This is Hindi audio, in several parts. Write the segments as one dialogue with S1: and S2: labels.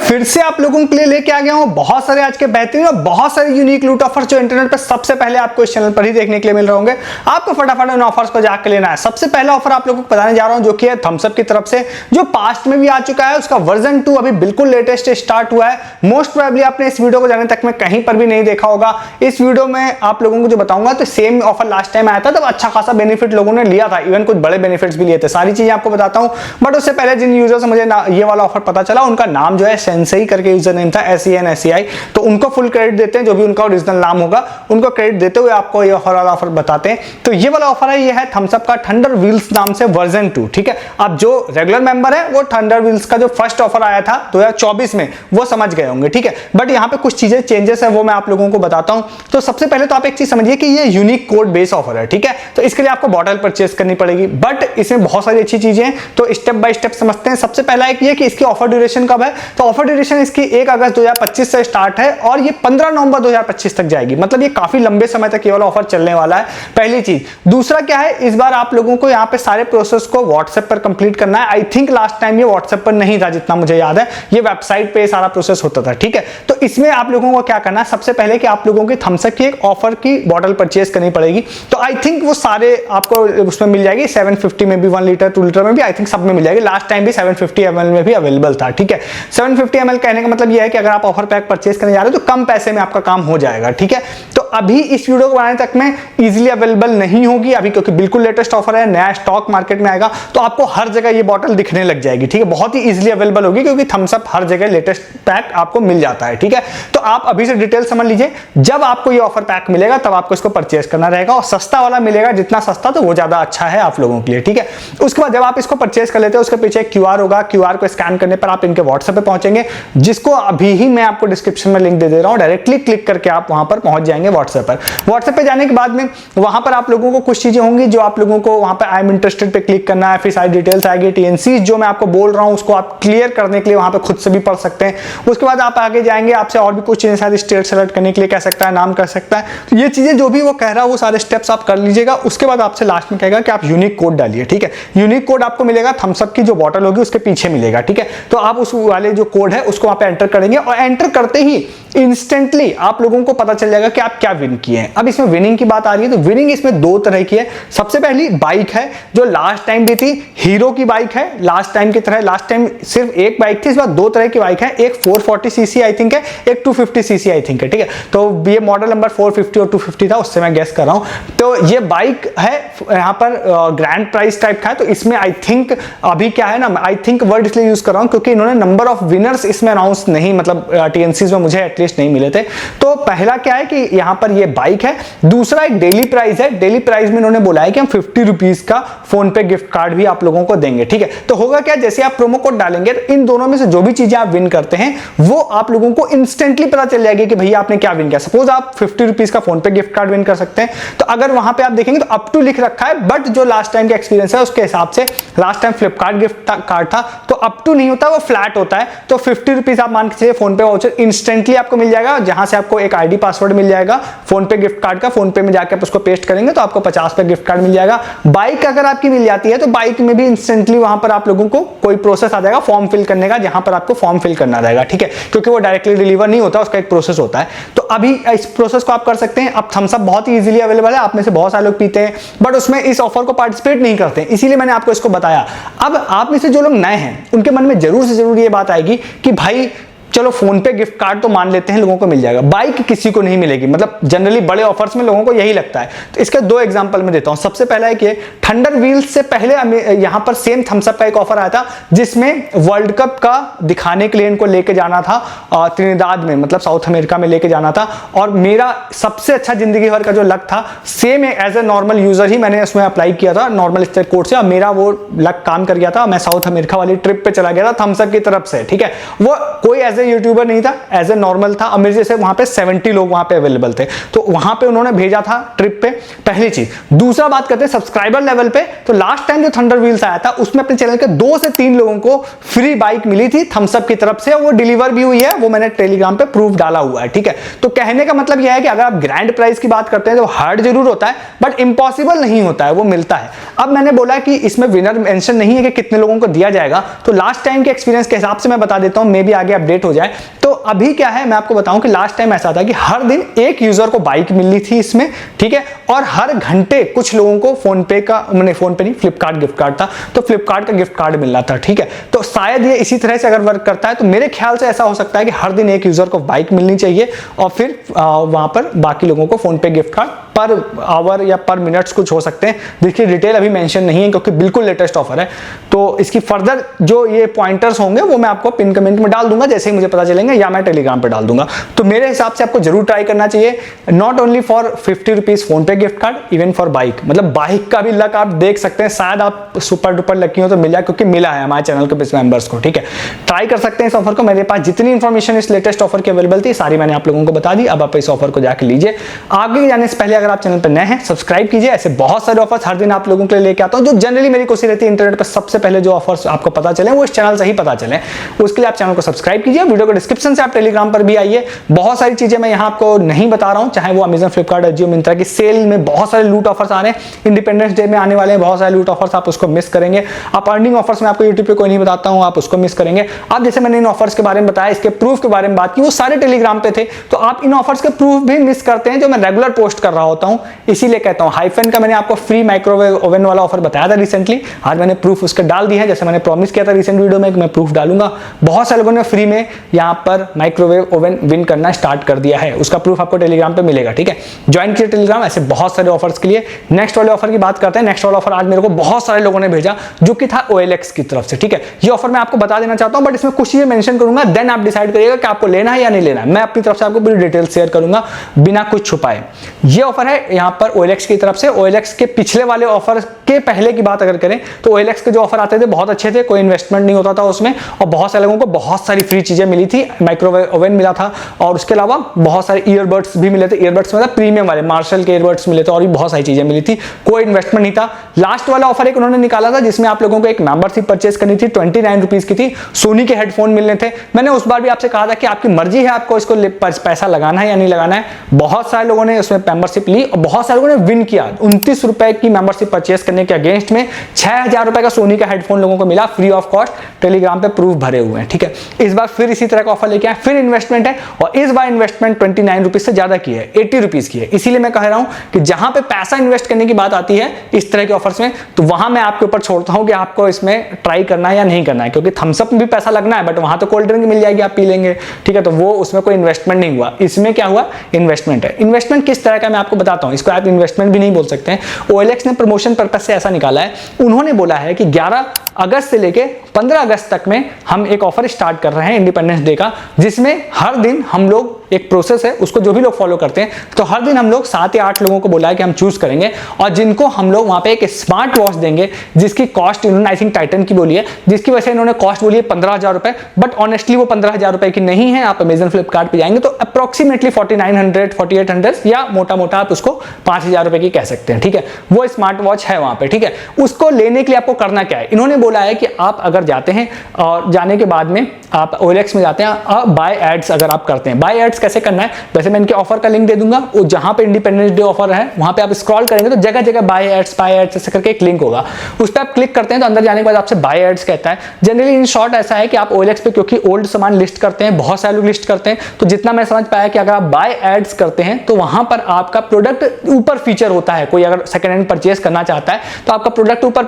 S1: फिर से आप लोगों के लिए लेके आ गया हूं बहुत सारे आज के बेहतरीन और बहुत सारे यूनिक लूट ऑफर जो इंटरनेट पे सबसे पहले आपको इस चैनल पर ही देखने के लिए मिल रहे होंगे। आपको फटाफट उन ऑफर्स को जाकर लेना है। सबसे पहला ऑफर आप लोगों को बताने जा रहा हूं जो कि है थम्स अप की तरफ से, जो पास्ट में भी आ चुका है। उसका वर्जन 2 अभी बिल्कुल लेटेस्ट स्टार्ट हुआ है। मोस्ट प्रोबेबली आपने इस वीडियो को जाने तक में कहीं पर भी नहीं देखा होगा। इस वीडियो में आप लोगों को जो बताऊंगा तो सेम ऑफर लास्ट टाइम आया था, तब अच्छा खासा बेनिफिट लोगों ने लिया था, इवन कुछ बड़े बेनिफिट्स भी लिए थे। सारी चीजें आपको बताता हूं, बट उससे पहले जिन यूजर से मुझे ये वाला ऑफर पता चला उनका नाम जो है सेंसेई करके यूजर नेम था, SENSEI, तो उनको फुल क्रेडिट देते हैं। जो भी उनका ओरिजिनल नाम होगा उनको क्रेडिट देते हुए आपको ये वाला ऑफर बताते हैं। तो ये वाला ऑफर है, ये है थम्स अप का थंडर व्हील्स नाम से वर्जन 2। ठीक है, अब जो रेगुलर मेंबर है वो थंडर व्हील्स का जो फर्स्ट ऑफर आया था 2024 में वो समझ गए होंगे। ठीक है, बट यहाँ पे कुछ चीजें चेंजेस है वो मैं आप लोगों को बताता हूं। तो सबसे पहले तो आप एक चीज समझिए कि ये यूनिक कोड बेस ऑफर है। ठीक है, तो इसके लिए आपको बॉटल परचेस करनी पड़ेगी, बट इसमें बहुत सारी अच्छी चीजें हैं, तो स्टेप बाय स्टेप समझते हैं। सबसे पहला एक ये कि इसकी ऑफर ड्यूरेशन कब है, तो ऑफर ड्यूरेशन इसकी 1 अगस्त 2025 से स्टार्ट है और ये 15 नवंबर 2025 तक जाएगी। मतलब ये काफी लंबे समय तक ये वाला ऑफर चलने वाला है, पहली चीज। दूसरा क्या है, इस बार आप लोगों को यहाँ पे सारे प्रोसेस को व्हाट्सएप पर कंप्लीट करना है। आई थिंक लास्ट टाइम ये व्हाट्सएप पर नहीं था, जितना मुझे याद है ये वेबसाइट पे सारा प्रोसेस होता था। ठीक है, तो इसमें आप लोगों को क्या करना है, सबसे पहले कि आप लोगों की थम्स अप की एक ऑफर की बॉटल परचेस करनी पड़ेगी। तो आई थिंक वो सारे आपको उसमें मिल जाएगी, 750 में भी, 1 लीटर 2 लीटर में भी, आई थिंक सब में मिल जाएगी। लास्ट टाइम भी 750 ml में भी अवेलेबल था। ठीक है, 750 ml कहने का मतलब ये है कि अगर आप ऑफर पैक परचेस करने जा रहे हो तो कम पैसे में आपका काम हो जाएगा। ठीक है, तो अभी इस वीडियो को बनाने तक में इजीली अवेलेबल नहीं होगी अभी, क्योंकि बिल्कुल लेटेस्ट ऑफर है, नया स्टॉक मार्केट में आएगा, तो आपको हर जगह ये बॉटल दिखने लग जाएगी। ठीक है, बहुत ही इजीली अवेलेबल होगी क्योंकि थम्स अप हर जगह लेटेस्ट पैक आपको मिल जाता है। ठीक है, तो आप अभी से डिटेल समझ लीजिए, जब आपको ये ऑफर पैक मिलेगा तब आपको इसको परचेस करना रहेगा, और सस्ता वाला मिलेगा, जितना सस्ता तो वो ज्यादा अच्छा है आप लोगों के लिए। ठीक है, उसके बाद जब आप इसको परचेस कर लेते हो उसके पीछे QR होगा, QR को स्कैन करने पर आप इनके व्हाट्सएप पे पहुंचेंगे, जिसको अभी ही मैं आपको डिस्क्रिप्शन में लिंक दे दे रहा हूं। डायरेक्टली क्लिक करके आप वहां पर पहुंच जाएंगे व्हाट्सएप पर। व्हाट्सएप पे जाने के बाद में वहां पर आप लोगों को कुछ चीजें होंगी जो आप लोगों को वहां पर आई एम इंटरेस्टेड पे क्लिक करना है, फिर सारी डिटेल्स आएगी। TNC जो मैं आपको बोल रहा हूं उसको आप क्लियर करने के लिए वहां पर खुद से भी पढ़ सकते हैं। उसके बाद आप आगे जाएंगे, आपसे और भी कुछ चीजें, शायद स्टेट सेलेक्ट करने के लिए कह सकता है, नाम कर सकता है, तो ये चीजें जो भी वो कह रहा है वो सारे स्टेप्स आप कर लीजिएगा। उसके बाद आपसे लास्ट में कहेगा कि आप यूनिक कोड डालिए। ठीक है, यूनिक कोड आपको मिलेगा थम्स अप की जो बॉटल होगी उसके पीछे मिलेगा। ठीक है, तो आप उस वाले जो कोड है उसको वहां पे एंटर करेंगे और एंटर करते ही इंस्टेंटली आप लोगों को पता चल जाएगा कि आप क्या विन किए हैं। अब इसमें विनिंग की बात आ रही है, तो विनिंग इसमें 2 तरह की है। सबसे पहली बाइक है जो लास्ट टाइम भी थी, हीरो की बाइक है लास्ट टाइम की तरह। लास्ट टाइम सिर्फ एक बाइक थी, इस बार 2 तरह की बाइक है, एक 440cc आई थिंक है, एक 250cc आई थिंक है। ठीक है, तो ये मॉडल नंबर 450 और 250 था, उससे मैं गेस कर रहा हूं। तो ये बाइक है यहां पर ग्रैंड प्राइस टाइप का है, तो इसमें आई थिंक अभी क्या है ना, आई थिंक वर्ड इसलिए यूज कर रहा हूं क्योंकि इन्होंने नंबर ऑफ विनर्स इसमें अनाउंस नहीं, मतलब TNCs में मुझे एटलीस्ट नहीं मिले थे। तो पहला क्या है कि यहां पर ये बाइक है। दूसरा एक डेली प्राइस है। डेली प्राइस में इन्होंने बोला है कि हम 50 रुपीज का फोन पे गिफ्ट कार्ड भी आप लोगों को देंगे। ठीक है, तो होगा क्या, जैसे आप प्रोमो कोड डालेंगे तो इन दोनों में से जो भी चीजें आप विन करते हैं वो आप लोगों को इंस्टेंटली पता चल जाएगी कि भैया आपने क्या विन किया। सपोज आप 50 रुपीज का फोन पे गिफ्ट कार्ड विन कर सकते हैं, तो अगर वहां पे आप देखेंगे तो अप टू लिख रखा है, बट जो लास्ट टाइम का एक्सपीरियंस है उसके हिसाब से last time Flipkart gift card था तो अप टू नहीं होता, वो फ्लैट होता है। तो 50 रुपीज आप मान के चलिए फोन पे वाउचर इंस्टेंटली आपको मिल जाएगा, जहां से आपको एक ID पासवर्ड मिल जाएगा फोन पे गिफ्ट कार्ड का। फोन पे में जाकर आप उसको पेस्ट करेंगे तो आपको 50 पे गिफ्ट कार्ड मिल जाएगा। बाइक अगर आपकी मिल जाती है तो बाइक में भी इंस्टेंटली वहां पर आप लोगों को कोई प्रोसेस आ जाएगा फॉर्म फिल करने का, जहां पर आपको फॉर्म फिल करना रहेगा। ठीक है, क्योंकि वो डायरेक्टली डिलीवर नहीं होता, उसका एक प्रोसेस होता है। तो अभी इस प्रोसेस को आप कर सकते हैं। अब थम्स अप बहुत ही इजीली अवेलेबल है, आप में से बहुत सारे लोग पीते हैं बट उसमें इस ऑफर को पार्टिसिपेट नहीं करते, इसीलिए मैंने आपको इसको बताया। अब आप में से जो लोग नए हैं उनके मन में जरूर से जरूर ये बात आएगी कि भाई चलो फोन पे गिफ्ट कार्ड तो मान लेते हैं लोगों को मिल जाएगा, बाइक किसी को नहीं मिलेगी। मतलब जनरली बड़े ऑफर्स में लोगों को यही लगता है। तो इसके 2 एग्जांपल मैं देता हूं। सबसे पहला है कि थंडर व्हील्स से पहले यहां पर सेम थम्स अप का एक ऑफर आया था जिसमें वर्ल्ड कप का दिखाने के लिए इनको लेके जाना था त्रिनिदाद में, मतलब साउथ अमेरिका में लेके जाना था। और मेरा सबसे अच्छा जिंदगी भर का जो लक था, same as a normal user ही मैंने उसमें अप्लाई किया था नॉर्मल स्टेट कोड से, और मेरा वो लक काम कर गया था। मैं साउथ अमेरिका वाली ट्रिप पे चला गया था थम्स अप की तरफ से। ठीक है, वो कोई एज ए यूट्यूबर नहीं था, एज ए नॉर्मल था, और मेरे जैसे वहां पे 70 लोग वहां पे अवेलेबल थे, तो वहां पे उन्होंने भेजा था ट्रिप पे। पहली चीज। दूसरा बात करते हैं सब्सक्राइबर लेवल पे, तो लास्ट टाइम जो थंडर व्हील्स आया था उसमें अपने चैनल के 2 से 3 लोगों को फ्री बाइक मिली थी थम्स अप की तरफ से, वो डिलीवर भी हुई है, वो मैंने टेलीग्राम पे प्रूफ डाला हुआ है। ठीक है, तो कहने का मतलब यह है कि अगर आप ग्रैंड प्राइस की बात करते हैं तो हार्ड जरूर होता है बट इंपॉसिबल नहीं होता है, वो मिलता है। अब मैंने बोला कि इसमें विनर मेंशन नहीं है कि कितने लोगों को दिया जाएगा, तो लास्ट टाइम के एक्सपीरियंस के हिसाब से मैं बता देता हूं, मे भी आगे अपडेट हो जाए। तो अभी क्या है मैं आपको बताऊं कि लास्ट टाइम ऐसा था कि हर दिन एक यूजर को बाइक मिलनी थी इसमें, ठीक है, और हर घंटे कुछ लोगों को फोन पे का, मैंने फोन पे नहीं, फ्लिपकार्ट गिफ्ट कार्ड था, तो फ्लिपकार्ट का गिफ्ट कार्ड मिल रहा था, ठीक है। तो शायद ये इसी तरह से अगर वर्क करता है तो मेरे ख्याल से ऐसा हो सकता है कि हर दिन एक यूजर को बाइक मिलनी चाहिए और फिर वहां पर बाकी लोगों को फोन पे गिफ्ट कार्ड पर आवर या पर मिनट्स कुछ हो सकते हैं, जिसकी डिटेल अभी मेंशन नहीं है क्योंकि बिल्कुल लेटेस्ट ऑफर है। तो इसकी फर्दर जो ये पॉइंटर्स होंगे वो मैं आपको पिन कमेंट में डाल दूंगा जैसे ही मुझे पता चलेंगे, या मैं टेलीग्राम पे डाल दूंगा। तो मेरे हिसाब से आपको जरूर ट्राई करना चाहिए, not only for 50 rupees PhonePe gift card, even for bike. मतलब बाइक का भी लक आप देख सकते हैं, शायद आप सुपर डुपर लकी हो तो मिला, क्योंकि मिला है हमारे चैनल के मेंबर्स को, ठीक है। ट्राई कर सकते हैं इस ऑफर को। मेरे पास जितनी इंफॉर्मेशन इस लेटेस्ट ऑफर की अवेलेबल थी सारी मैंने आप लोगों को बता दी। अब आप इस ऑफर को जाकर लीजिए। आगे जाने से पहले अगर आप चैनल पर नए हैं सब्सक्राइब कीजिए, ऐसे बहुत सारे ऑफर्स हर दिन आप लोगों के लिए लेके आता हूं। जो जनरली मेरी कोशिश रहती है इंटरनेट पर सबसे पहले जो ऑफर्स आपको पता चले वो इस चैनल से ही पता चले, उसके लिए आप चैनल को सब्सक्राइब कीजिए। वीडियो को डिस्क्रिप्शन से आप टेलीग्राम पर भी आइए, बहुत सारी चीजें मैं यहां आपको नहीं बता रहा हूं, चाहे वो अमेजन, फ्लिपकार्ट, अजियो, मिंत्रा की सेल में बहुत सारे लूट ऑफर्स आ रहे हैं, इंडिपेंडेंस डे में आने वाले हैं बहुत सारे लूट ऑफर्स, आप उसको मिस करेंगे। आप अर्निंग ऑफर्स में आपको यूट्यूब पे कोई नहीं बताता हूं, आप उसको मिस करेंगे। आप जैसे मैंने इन ऑफर्स के बारे में बताया, इसके प्रूफ के बारे में बात की, वो सारे टेलीग्राम पे थे, तो आप इन ऑफर्स के प्रूफ भी मिस करते हैं जो मैं रेगुलर पोस्ट कर रहा होता हूं। इसीलिए कहता हूं हाइफेन का मैंने आपको फ्री माइक्रोवेव ओवन वाला ऑफर बताया था रिसेंटली, आज मैंने प्रूफ उसका डाल दिया है, जैसे मैंने प्रॉमिस किया था रिसेंट वीडियो में कि मैं प्रूफ डालूंगा। बहुत सारे लोगों ने फ्री में यहां पर माइक्रोवेव ओवन विन करना स्टार्ट कर दिया है, उसका प्रूफ आपको टेलीग्राम पे मिलेगा, ठीक है। ज्वाइन कीजिए टेलीग्राम ऐसे बहुत सारे ऑफर्स के लिए। नेक्स्ट वाले ऑफर की बात करते हैं। नेक्स्ट वाला ऑफर आज मेरे को बहुत सारे लोगों ने भेजा जो कि था OLX की तरफ से, ठीक है। ये ऑफर मैं आपको बता देना चाहता हूं, बट इसमें कुछ चीजें मेंशन करूंगा, देन आप डिसाइड करिएगा कि आपको लेना है या नहीं लेना है। मैं अपनी तरफ से आपको पूरी डिटेल शेयर करूंगा बिना कुछ छुपाए। ये ऑफर है यहां पर OLX की तरफ से। OLX के पिछले वाले ऑफर के पहले की बात अगर करें तो OLX के जो ऑफर आते थे बहुत अच्छे थे, कोई इन्वेस्टमेंट नहीं होता था उसमें, और बहुत सारे लोगों को बहुत सारी फ्री चीजें मिली थी। माइक्रोवेव ओवन मिला था और उसके अलावा बहुत सारे ईयरबड्स भी मिले थे। ईयरबड्स मतलब प्रीमियम वाले मार्शल के ईयरबड्स मिले थे और भी बहुत सारी चीजें मिली थी, कोई इन्वेस्टमेंट नहीं था। लास्ट वाला ऑफर एक उन्होंने निकाला था जिसमें आप लोगों को एक मेंबरशिप परचेस करनी थी, 29 रुपीज की थी। सोनी के हेडफोन मिलने थे। मैंने उस बार भी आपसे कहा था कि आपकी मर्जी है आपको इसको पैसा लगाना है या नहीं लगाना है। बहुत सारे लोगों ने उसमें मेंबरशिप ली और बहुत सारे लोगों ने विन किया। 29 रुपए की मेंबरशिप परचेस करने के अगेंस्ट में 6000 रुपए का सोनी का हेडफोन लोगों को मिला फ्री ऑफ कॉस्ट। टेलीग्राम पे प्रूफ भरे हुए हैं, ठीक है। इस बार फिर इसी तरह का ऑफर लेके आए, फिर इन्वेस्टमेंट है और इस बार इन्वेस्टमेंट 29 रुपीज से ज्यादा की है, 80 रुपीज की है। इसीलिए मैं कह रहा हूं कि जहां पे पैसा इन्वेस्ट करने की बात आती है इस तरह के ऑफर्स में, तो वहां मैं आपके ऊपर छोड़ता हूं कि आपको इसमें ट्राई करना है या नहीं करना है, क्योंकि थम्स अप में भी पैसा लगना है बट वहां तो कोल्ड ड्रिंक मिल जाएगी, आप पी लेंगे, ठीक है। तो वो उसमें कोई इन्वेस्टमेंट नहीं हुआ। इसमें क्या हुआ, इन्वेस्टमेंट है। इन्वेस्टमेंट किस तरह का मैं आपको बताता हूं, इसको आप इन्वेस्टमेंट भी नहीं बोल सकते हैं। OLX ने प्रमोशन पर्पस से ऐसा निकाला है, उन्होंने बोला है कि 11 अगस्त से लेके 15 अगस्त तक में हम एक ऑफर स्टार्ट कर रहे हैं इंडिपेंडेंस डे का, जिसमें हर दिन हम लोग, एक प्रोसेस है उसको जो भी लोग फॉलो करते हैं, तो हर दिन हम लोग 7 या 8 लोगों को बोला है कि हम चूज करेंगे और जिनको हम लोग वहां पे एक स्मार्ट वॉच देंगे जिसकी कॉस्ट इन्होंने आई थिंक टाइटन की बोली है, जिसकी वजह से इन्होंने कॉस्ट बोली है 15,000 रुपए, बट ऑनेस्टली वो 15,000 रुपए की नहीं है। आप अमेजन, फ्लिपकार्ट पे जाएंगे तो अप्रोक्सीमेटली 4900, 4800 या मोटा मोटा आप उसको 5,000 रुपए की कह सकते हैं, ठीक है। वो स्मार्ट वॉच है वहां पे, ठीक है। उसको लेने के लिए आपको करना क्या है, इन्होंने बोला है कि आप अगर जाते हैं और जाने के बाद में आप OLX में जाते हैं, बाय एड्स अगर आप करते हैं, बाय एड्स कैसे करना है, वैसे मैं इनके ऑफर का लिंक दे दूंगा, वो जहां पे इंडिपेंडेंस डे ऑफर है वहां पे आप स्क्रॉल करेंगे तो जगह जगह बाय एड्स ऐसे करके एक लिंक होगा, उस पर आप क्लिक करते हैं तो अंदर जाने के बाद आपसे बाय एड्स कहता है। जनरली इन शॉर्ट ऐसा है कि आप OLX पे क्योंकि ओल्ड सामान लिस्ट करते हैं, बहुत सारे लोग लिस्ट करते हैं, तो जितना मैं समझ पाया कि अगर आप बाय एड्स करते हैं तो वहां पर आपका प्रोडक्ट ऊपर फीचर होता है। कोई अगर सेकंड हैंड परचेस करना चाहता है तो आपका प्रोडक्ट ऊपर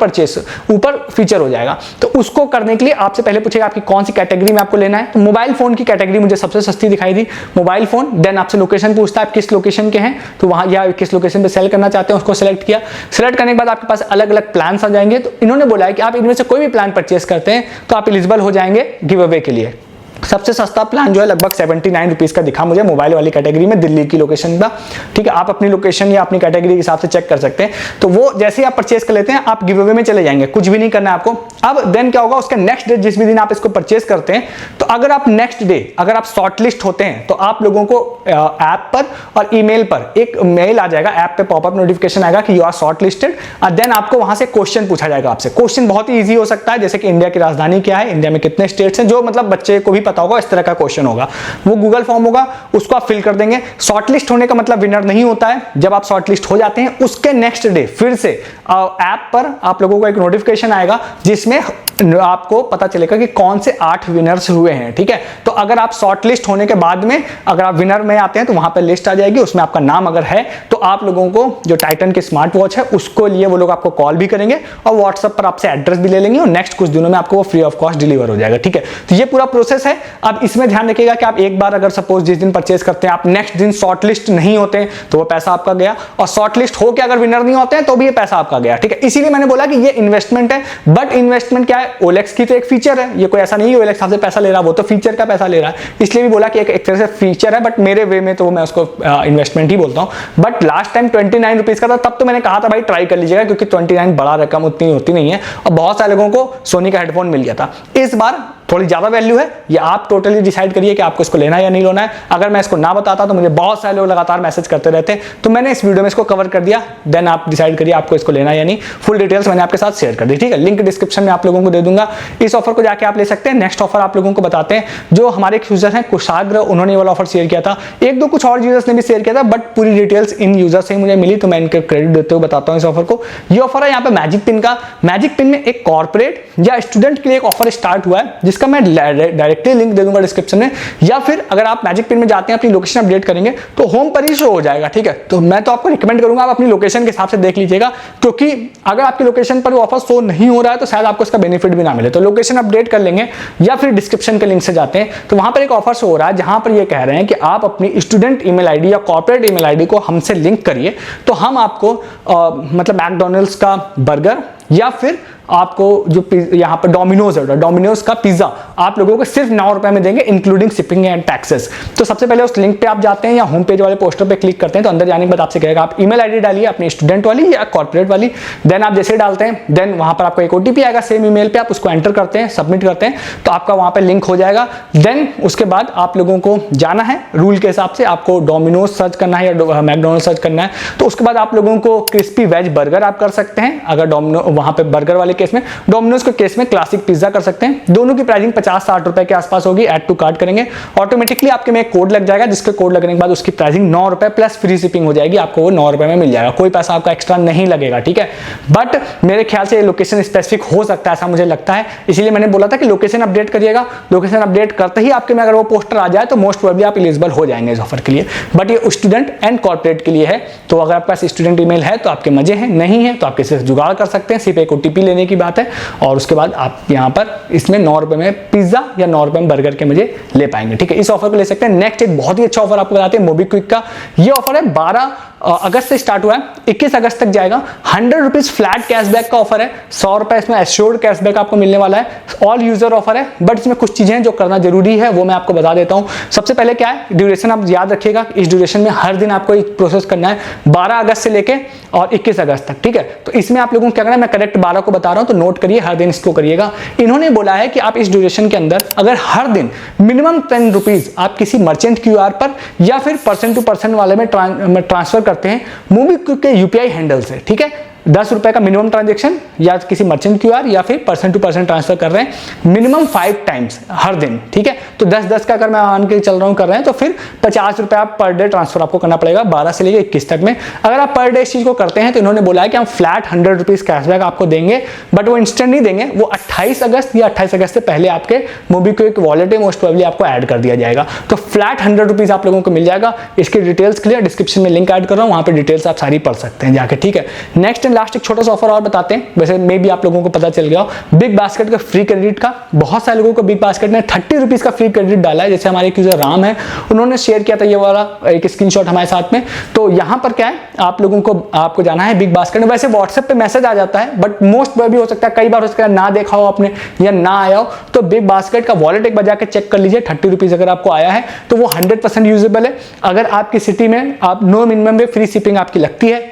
S1: फीचर हो जाएगा। तो उसको करने के लिए आपसे पहले पूछेगा आपकी कौन सी कैटेगरी में आपको लेना है। तो मोबाइल फोन की कैटेगरी मुझे सबसे सस्ती दिखाई दी, मोबाइल फोन। देन आपसे लोकेशन पूछता है आप किस लोकेशन के हैं, तो वहां या किस लोकेशन पे सेल करना चाहते हैं उसको सिलेक्ट किया। सिलेक्ट करने के बाद आपके पास अलग अलग प्लान आ जाएंगे, तो इन्होंने बोला है कि आप इनमें से कोई भी प्लान परचेस करते हैं तो आप एलिजिबल हो जाएंगे गिव अवे के लिए। सबसे सस्ता प्लान जो है लगभग 79 रुपीज का दिखा मुझे मोबाइल वाली कैटेगरी में, दिल्ली की लोकेशन का, ठीक है। आप अपनी लोकेशन या अपनी कैटेगरी के हिसाब से चेक कर सकते हैं। तो वो जैसे ही आप परचेस कर लेते हैं आप गिव अवे में चले जाएंगे, कुछ भी नहीं करना है आपको। अब देन क्या होगा, उसके नेक्स्ट डे जिस भी दिन आप इसको परचेस करते हैं, तो अगर आप नेक्स्ट डे अगर आप शॉर्टलिस्ट होते हैं तो आप लोगों को ऐप पर और ईमेल पर एक मेल आ जाएगा, ऐप पे पॉपअप नोटिफिकेशन आएगा कि यू आर शॉर्टलिस्टेड। देन आपको वहां से क्वेश्चन पूछा जाएगा आपसे। क्वेश्चन बहुत ही ईजी हो सकता है, जैसे कि इंडिया की राजधानी क्या है, इंडिया में कितने स्टेट्स हैं, जो मतलब बच्चे को भी पता होगा, इस तरह का क्वेश्चन होगा। वो गूगल फॉर्म होगा, उसको आप फिल कर देंगे। शॉर्टलिस्ट होने का मतलब विनर नहीं होता है। जब आप शॉर्टलिस्ट हो जाते हैं उसके नेक्स्ट डे फिर से ऐप पर आप लोगों को एक नोटिफिकेशन आएगा जिसमें आपको पता चलेगा कि कौन से 8 विनर्स हुए हैं, ठीक है। तो अगर आप शॉर्ट लिस्ट होने के बाद में अगर आप विनर में आते हैं तो वहां पर लिस्ट आ जाएगी, उसमें आपका नाम अगर है तो आप लोगों को जो टाइटन की स्मार्ट वॉच है उसको लिए वो लोग आपको कॉल भी करेंगे और व्हाट्सएप पर आपसे एड्रेस भी ले लेंगे और नेक्स्ट कुछ दिनों में आपको वो फ्री ऑफ कॉस्ट डिलीवर हो जाएगा, ठीक है। तो ये पूरा प्रोसेस है। अब इसमें ध्यान रखिएगा कि आप एक बार अगर सपोज जिस दिन परचेज करते हैं आप नेक्स्ट दिन शॉर्ट लिस्ट नहीं होते तो वो पैसा आपका गया, और शॉर्ट लिस्ट होकर अगर विनर नहीं होते हैं तो भी ये पैसा आपका गया, ठीक है। इसीलिए मैंने बोला कि ये इन्वेस्टमेंट है, बट इन्वेस्टमेंट क्या है, ओलेक्स की तो एक फीचर है, ये कोई ऐसा नहीं है ओलेक्स आपसे पैसा ले रहा, वो तो फीचर का पैसा ले रहा है, इसलिए भी बोला कि एक तरह से फीचर है, बट मेरे वे में तो मैं उसको इन्वेस्टमेंट ही बोलता हूं। बट लास्ट टाइम 29 रुपीज का था, तब तो मैंने कहा था भाई ट्राई कर लीजिएगा, क्योंकि 29 बड़ा रकम उतनी होती नहीं है और बहुत सारे लोगों को सोनी का हेडफोन मिल गया था। इस बार थोड़ी ज्यादा वैल्यू है, ये आप टोटली डिसाइड करिए कि आपको इसको लेना है या नहीं लेना है। अगर मैं इसको ना बताता तो मुझे बहुत सारे लोग लगातार मैसेज करते रहते, तो मैंने इस वीडियो में इसको कवर कर दिया, देन आप डिसाइड करिए आपको इसको लेना है या नहीं। फुल डिटेल्स मैंने आपके साथ शेयर कर दी, ठीक है। लिंक डिस्क्रिप्शन में आप लोगों को दे दूंगा, इस ऑफर को जाके आप ले सकते हैं। नेक्स्ट ऑफर आप लोगों को बताते हैं, जो हमारे एक यूजर हैं कुशाग्र, उन्होंने वाला ऑफर शेयर किया था, एक दो कुछ और यूजर्स ने भी शेयर किया था, बट पूरी डिटेल्स इन यूजर से मुझे मिली, तो मैं इनके क्रेडिट देते हुए बताता हूँ इस ऑफर को। ये ऑफर है यहाँ पे मैजिक पिन का। मैजिक पिन में एक कॉर्पोरेट या स्टूडेंट के लिए एक ऑफर स्टार्ट हुआ है, जिसका मैं डायरेक्टली लिंक दे दूंगा डिस्क्रिप्शन में, या फिर अगर आप मैजिक पिन में जाते हैं अपनी लोकेशन अपडेट करेंगे तो होम पर ही शो हो जाएगा, ठीक है। तो मैं तो आपको रिकमेंड करूंगा आप अपनी लोकेशन के हिसाब से देख लीजिएगा, क्योंकि अगर आपकी लोकेशन पर ऑफर शो नहीं हो रहा है तो शायद आपको इसका बेनिफिट भी ना मिले। तो लोकेशन अपडेट कर लेंगे या फिर डिस्क्रिप्शन के लिंक से जाते हैं तो वहां पर एक ऑफर शो हो रहा है, जहां पर ये कह रहे हैं कि आप अपनी स्टूडेंट ईमेल आईडी या कॉर्पोरेट ईमेल आईडी को हमसे लिंक करिए, तो हम आपको मतलब मैकडॉनल्ड्स का बर्गर या फिर आपको जो यहाँ पर डोमिनोज है, डोमिनोज का पिज्जा आप लोगों को सिर्फ 9 रुपए में देंगे, इंक्लूडिंग शिपिंग एंड टैक्सेस। तो सबसे पहले उस लिंक पे आप जाते हैं या होम पेज वाले पोस्टर पे क्लिक करते हैं, तो अंदर जाने के बाद आपसे कहेगा आप ईमेल आईडी डालिए अपनी स्टूडेंट वाली या कॉर्पोरेट वाली। देन आप जैसे डालते हैं देन वहां पर आपको एक ओटीपी आएगा सेम ईमेल पे, आप उसको एंटर करते हैं, सबमिट करते हैं, तो आपका वहां पर लिंक हो जाएगा। देन उसके बाद आप लोगों को जाना है रूल के हिसाब से, आपको डोमिनोज सर्च करना है या मैकडॉनल्ड सर्च करना है, तो उसके बाद आप लोगों को क्रिस्पी वेज बर्गर आप कर सकते हैं। अगर डोमिनो वहां पर बर्गर वाले केस में, डोमिनोज के केस में क्लासिक पिज्जा कर सकते हैं। दोनों की प्राइसिंग 50-60 रुपए के आसपास होगी। ऐड टू कार्ट करेंगे, ऑटोमेटिकली आपके में एक कोड लग जाएगा, जिसके कोड लगने के बाद उसकी प्राइसिंग 9 रुपए प्लस फ्री शिपिंग हो जाएगी, आपको वो 9 रुपए में मिल जाएगा, कोई पैसा आपका एक्स्ट्रा नहीं लगेगा, ठीक है। बट मेरे ख्याल से लोकेशन स्पेसिफिक हो सकता है, ऐसा मुझे लगता है, इसीलिए मैंने बोला था कि लोकेशन अपडेट करिएगा। लोकेशन अपडेट करते ही आपके में अगर वो पोस्टर आ जाए तो मोस्ट प्रोबेबली आप एलिजिबल हो जाएंगे इस ऑफर के लिए। बट ये स्टूडेंट एंड कॉर्पोरेट के लिए है, तो अगर आपके पास स्टूडेंट ईमेल है तो आपके मजे हैं, नहीं है तो आप किसी से जुगाड़ कर सकते हैं, सिर्फ एक ओटीपी लेने की बात है, और उसके बाद आप यहाँ पर इसमें 9 रुपए में पिज्जा या 9 रुपए में बर्गर के मजे ले पाएंगे, ठीक है। इस ऑफर को ले सकते हैं। नेक्स्ट एक बहुत ही अच्छा ऑफर आपको बताते हैं मोबीक्विक का। ये ऑफर है 12 अगस्त से स्टार्ट हुआ है, 21 अगस्त तक जाएगा। 100 रुपीज फ्लैट कैशबैक का ऑफर है, 100 रुपए इसमें एश्योर्ड कैशबैक आपको मिलने वाला है। ऑल यूजर ऑफर है, बट इसमें कुछ चीजें जो करना जरूरी है वो मैं आपको बता देता हूं। सबसे पहले क्या है, ड्यूरेशन आप याद रखिएगा, इस ड्यूरेशन में हर दिन आपको एक प्रोसेस करना है, 12 अगस्त से लेके और 21 अगस्त तक, ठीक है। तो इसमें आप लोगों को क्या करना है, मैं करेक्ट 12 को बता रहा हूं तो नोट करिए, हर दिन इसको करिएगा। इन्होंने बोला है कि आप इस ड्यूरेशन के अंदर अगर हर दिन मिनिमम 10 रुपीज आप किसी मर्चेंट क्यूआर पर या फिर पर्सन टू पर्सन वाले में ट्रांसफर करते हैं मोबीक्विक के यूपीआई हैंडल से, ठीक है, 10 रुपए का मिनिमम ट्रांजेक्शन या किसी मर्चेंट क्यूआर या फिर पर्सन टू पर्सन ट्रांसफर कर रहे हैं मिनिमम 5 टाइम्स हर दिन, ठीक है। तो 10-10 का अगर मैं मान के चल रहा हूं कर रहे हैं तो फिर 50 रुपए आप पर डे ट्रांसफर आपको करना पड़ेगा 12 से लेकर 21 तक में। अगर आप पर डे इस चीज को करते हैं तो इन्होंने बोला है कि हम फ्लैट 100 रुपीज कैशबैक आपको देंगे, बट वो इंस्टेंट नहीं देंगे, वो 28 अगस्त या 28 अगस्त से पहले आपके मोबीक्विक वॉलेट में मोस्ट प्रोबेबली आपको ऐड कर दिया जाएगा। तो फ्लैट 100 रुपीज आप लोगों को मिल जाएगा। इसकी डिटेल्स क्लियर डिस्क्रिप्शन में लिंक ऐड कर रहा हूं, वहां पे डिटेल्स आप सारी पढ़ सकते हैं जाके, ठीक है। नेक्स्ट एंड लास्ट एक छोटा सा ऑफर और बताते हैं, वैसे मे भी आप लोगों को पता चल गया हो, बिग बास्केट का फ्री क्रेडिट का। बहुत सारे लोगों को बिग बास्केट ने 30 रुपीज का फ्री क्रेडिट डाला है, जैसे हमारे एक यूजर राम है, उन्होंने शेयर किया था ये वाला एक स्क्रीनशॉट हमारे साथ में। तो यहां पर क्या है, आप लोगों को आपको जाना है बिग बास्केट में। वैसे व्हाट्सएप पे मैसेज आ जाता है, बट मोस्ट भी हो सकता है कई बार उसका ना देखा हो आपने या ना आया हो, तो बिग बास्केट का वॉलेट एक बार जाकर चेक कर लीजिए। 30 रुपीज अगर आपको आया है तो वो 100% यूजेबल है। अगर आपकी सिटी में आप नो मिनिमम में फ्री शिपिंग आपकी लगती है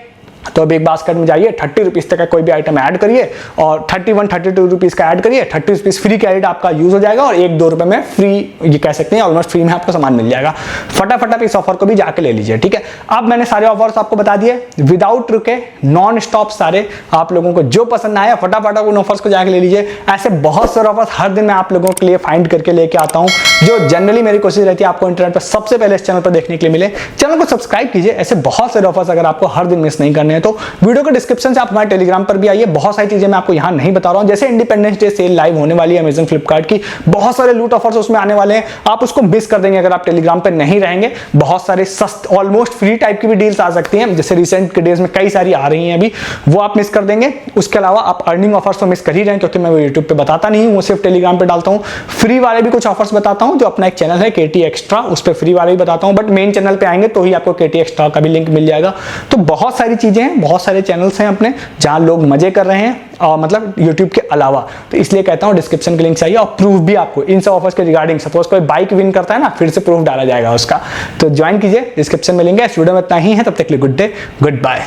S1: तो बिग बास्केट में जाइए, 30 रुपीज तक का कोई भी आइटम ऐड करिए और 31-32 रुपीज का ऐड करिए, 30 रुपीज फ्री क्रेडिट आपका यूज हो जाएगा और 1-2 रुपए में फ्री, ये कह सकते हैं ऑलमोस्ट फ्री में आपको सामान मिल जाएगा। फटाफट आप इस ऑफर को भी जाके ले लीजिए, ठीक है। अब मैंने सारे ऑफर्स आपको बता दिए विदाउट रुके, नॉन स्टॉप सारे। आप लोगों को जो पसंद आया फटाफट उन ऑफर्स को जाके ले लीजिए। ऐसे बहुत सारे ऑफर्स हर दिन मैं आप लोगों के लिए फाइंड करके लेके आता हूं, जो जनरली मेरी कोशिश रहती है आपको इंटरनेट पर सबसे पहले इस चैनल पर देखने के लिए मिले। चैनल को सब्सक्राइब कीजिए, ऐसे बहुत सारे ऑफर्स अगर आपको हर दिन मिस नहीं करने हैं हैं। तो वीडियो के डिस्क्रिप्शन से आप हमारे टेलीग्राम पर भी आइए, बहुत सारी चीजें मैं आपको यहाँ नहीं बता रहा हूँ। जैसे इंडिपेंडेंस डे सेल लाइव होने वाली है अमेजन फ्लिपकार्ट की, बहुत सारे लूट ऑफर्स उसमें आने वाले हैं, आप उसको मिस कर देंगे अगर आप टेलीग्राम पर नहीं रहेंगे। बहुत सारे सस्ते ऑलमोस्ट फ्री टाइप की भी डील्स आ सकती हैं, जैसे रिसेंट के डेज में कई सारी आ रही हैं अभी, वो आप मिस कर देंगे। उसके अलावा आप अर्निंग ऑफर्स तो मिस कर ही रहे हैं, क्योंकि मैं वो यूट्यूब पे बताता नहीं हूँ, वो सिर्फ टेलीग्राम पे डालता हूँ। फ्री वाले भी कुछ ऑफर्स बताता हूँ, जो अपना एक चैनल है KT एक्स्ट्रा, उस पर फ्री वाले भी बताता हूँ, बट मेन चैनल पे आएंगे तो ही आपको KT एक्स्ट्रा का भी लिंक मिल जाएगा। तो बहुत सारी चीजें हैं, बहुत सारे चैनल्स हैं अपने जहां लोग मजे कर रहे हैं, मतलब YouTube के अलावा। तो इसलिए कहता हूं डिस्क्रिप्शन के लिंक चाहिए, और प्रूफ भी आपको इन सब ऑफर्स के रिगार्डिंग, सपोज कोई बाइक विन करता है ना, फिर से प्रूफ डाला जाएगा उसका, तो ज्वाइन कीजिए, डिस्क्रिप्शन में लिंक है। इस वीडियो में इतना ही है, तब तक के लिए गुड डे, गुड बाय।